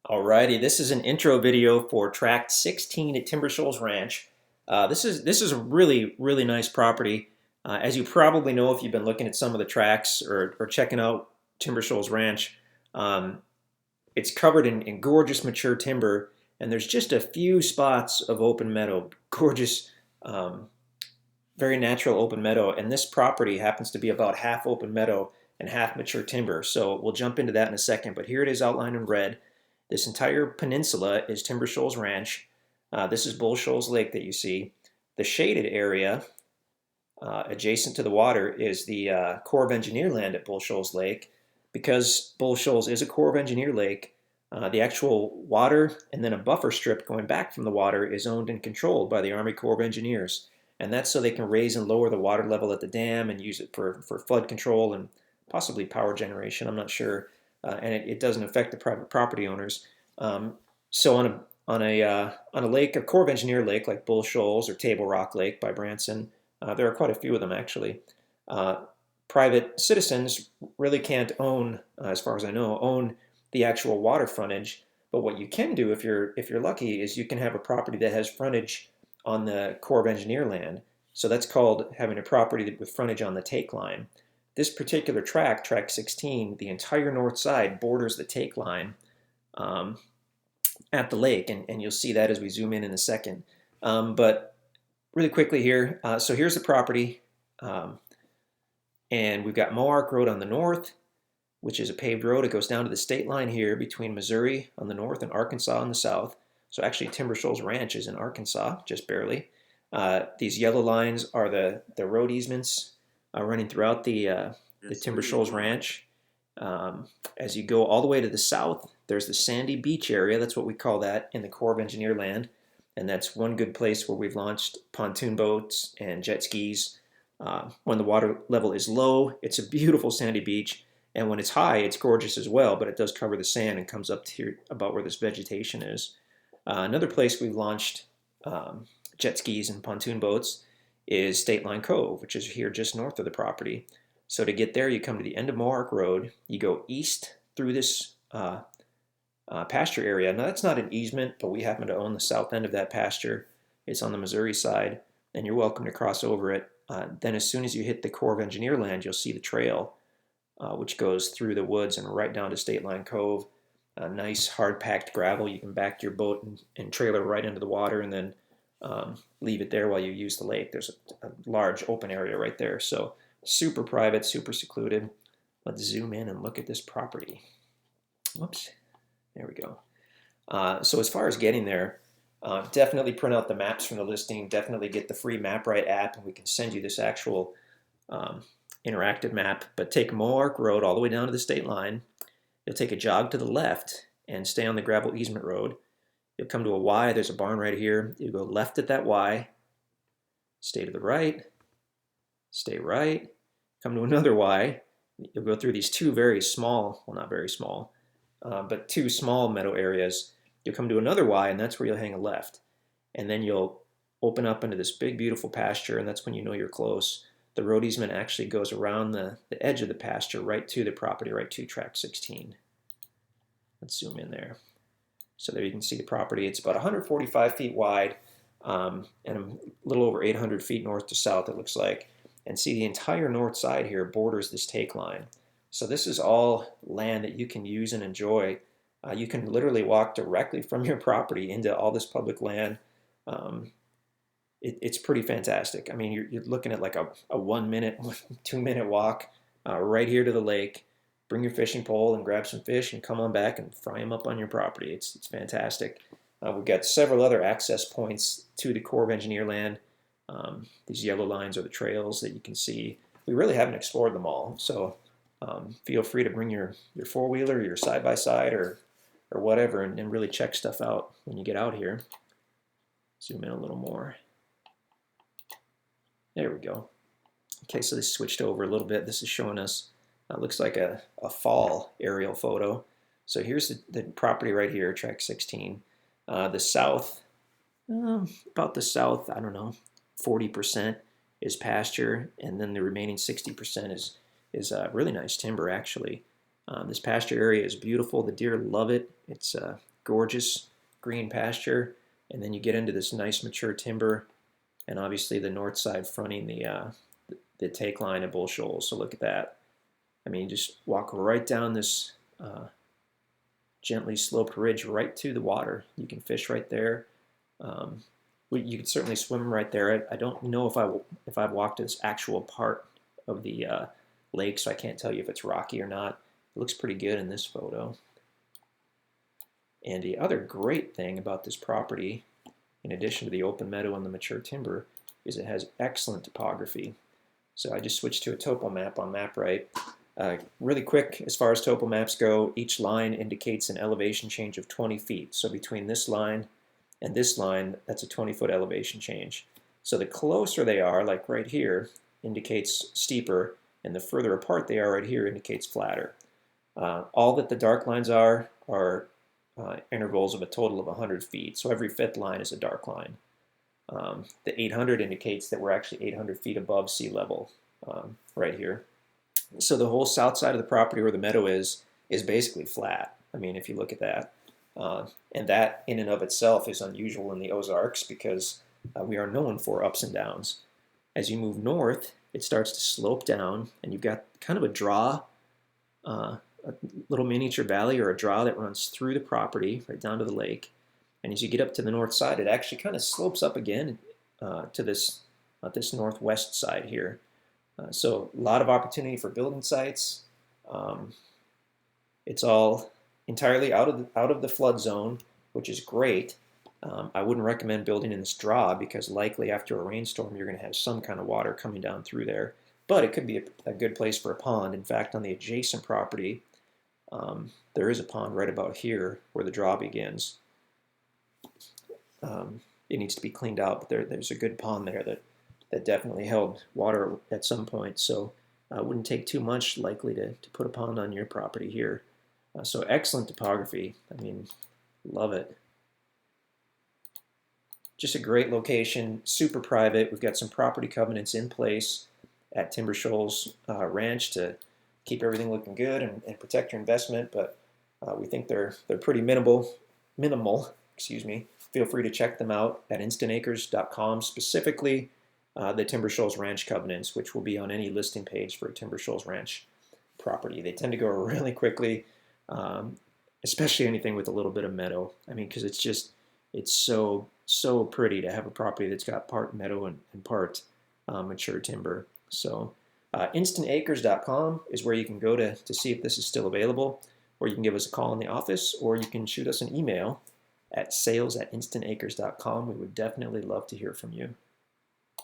Alrighty, this is an intro video for tract 16 at Timber Shoals Ranch. This is a really nice property. As you probably know if you've been looking at some of the tracks or checking out Timber Shoals Ranch, um, it's covered in gorgeous mature timber, and there's just a few spots of open meadow, gorgeous, um, very natural open meadow, and this property happens to be about half open meadow and half mature timber. So we'll jump into that in a second, but here it is outlined in red. This entire peninsula is Timber Shoals Ranch. This is Bull Shoals Lake that you see. The shaded area adjacent to the water is the Corps of Engineer land at Bull Shoals Lake. Because Bull Shoals is a Corps of Engineer lake, the actual water and then a buffer strip going back from the water is owned and controlled by the Army Corps of Engineers. And that's so they can raise and lower the water level at the dam and use it for flood control and possibly power generation. I'm not sure. And it doesn't affect the private property owners. So on a lake, a Corps of Engineer lake like Bull Shoals or Table Rock Lake by Branson, there are quite a few of them actually. Private citizens really can't own, as far as I know, own the actual water frontage. But what you can do if you're lucky is you can have a property that has frontage on the Corps of Engineer land. So that's called having a property with frontage on the take line. This particular tract 16, the entire north side borders the take line um, at the lake, and you'll see that as we zoom in a second. But really quickly here, so here's the property, and we've got Moark Road on the north, which is a paved road. It goes down to the state line here between Missouri on the north and Arkansas on the south. So actually Timber Shoals Ranch is in Arkansas, just barely. These yellow lines are the road easements running throughout the Timber Shoals Ranch. As you go all the way to the south, there's the sandy beach area. That's what we call that in the Corps of Engineer land. And that's one good place where we've launched pontoon boats and jet skis. When the water level is low, it's a beautiful sandy beach. And when it's high, it's gorgeous as well, but it does cover the sand and comes up to here about where this vegetation is. Another place we've launched jet skis and pontoon boats is State Line Cove, which is here just north of the property. So to get there, you come to the end of Moark Road. You go east through this pasture area. Now, that's not an easement, but we happen to own the south end of that pasture. It's on the Missouri side, and you're welcome to cross over it. Then as soon as you hit the Corps of Engineer land, you'll see the trail, which goes through the woods and right down to State Line Cove. Nice hard-packed gravel. You can back your boat and trailer right into the water and then leave it there while you use the lake. There's a large open area right there. So super private, super secluded. Let's zoom in and look at this property. Whoops. There we go. So as far as getting there, definitely print out the maps from the listing. Definitely get the free Mapright app, and we can send you this actual interactive map. But take Moark Road all the way down to the state line. You'll take a jog to the left and stay on the gravel easement road. You'll come to a Y. There's a barn right here. You go left at that Y. Stay to the right. Stay right. Come to another Y. You'll go through these two very small, well, not very small, but two small meadow areas. You'll come to another Y, and that's where you'll hang a left. And then you'll open up into this big, beautiful pasture, and that's when you know you're close. The road easement actually goes around the edge of the pasture right to the property, right to tract 16. Let's zoom in there. So there you can see the property. It's about 145 feet wide and a little over 800 feet north to south, it looks like. And see, the entire north side here borders this take line. So this is all land that you can use and enjoy. You can literally walk directly from your property into all this public land. It's pretty fantastic. I mean, you're looking at like a 1 minute, 2 minute walk right here to the lake. Bring your fishing pole and grab some fish and come on back and fry them up on your property. It's fantastic. We've got several other access points to the Corps of Engineer land. These yellow lines are the trails that you can see. We really haven't explored them all, so feel free to bring your four-wheeler, your side-by-side, or whatever, and really check stuff out when you get out here. Zoom in a little more. There we go. Okay, so this switched over a little bit. This is showing us, looks like a fall aerial photo. So here's the property right here, tract 16. The south, about the south, I don't know, 40% is pasture, and then the remaining 60% is really nice timber, actually. This pasture area is beautiful. The deer love it. It's gorgeous green pasture, and then you get into this nice mature timber, and obviously the north side fronting the take line of Bull Shoals. So look at that. I mean, just walk right down this gently sloped ridge right to the water. You can fish right there. You could certainly swim right there. I don't know if I've walked this actual part of the lake, so I can't tell you if it's rocky or not. It looks pretty good in this photo. And the other great thing about this property, in addition to the open meadow and the mature timber, is it has excellent topography. So I just switched to a topo map on Mapright. Really quick, as far as topo maps go, each line indicates an elevation change of 20 feet. So between this line and this line, that's a 20-foot elevation change. So the closer they are, like right here, indicates steeper, and the further apart they are right here indicates flatter. All that the dark lines are intervals of a total of 100 feet. So every fifth line is a dark line. The 800 indicates that we're actually 800 feet above sea level right here. So the whole south side of the property where the meadow is basically flat. I mean, if you look at that. And that in and of itself is unusual in the Ozarks because we are known for ups and downs. As you move north, it starts to slope down, and you've got kind of a draw, a little miniature valley or a draw that runs through the property right down to the lake. And as you get up to the north side, it actually kind of slopes up again to this northwest side here. So a lot of opportunity for building sites. It's all entirely out of the flood zone, which is great. I wouldn't recommend building in this draw because likely after a rainstorm you're going to have some kind of water coming down through there. But it could be a good place for a pond. In fact, on the adjacent property, there is a pond right about here where the draw begins. It needs to be cleaned out, but there's a good pond there that definitely held water at some point. So it wouldn't take too much likely to put a pond on your property here. So excellent topography. I mean, love it. Just a great location, super private. We've got some property covenants in place at Timber Shoals Ranch to keep everything looking good and protect your investment, but we think they're pretty minimal, excuse me. Feel free to check them out at InstantAcres.com, specifically the Timber Shoals Ranch covenants, which will be on any listing page for a Timber Shoals Ranch property. They tend to go really quickly, especially anything with a little bit of meadow. I mean, because it's so pretty to have a property that's got part meadow and part mature timber. So InstantAcres.com is where you can go to see if this is still available, or you can give us a call in the office, or you can shoot us an email at sales@instantacres.com. We would definitely love to hear from you.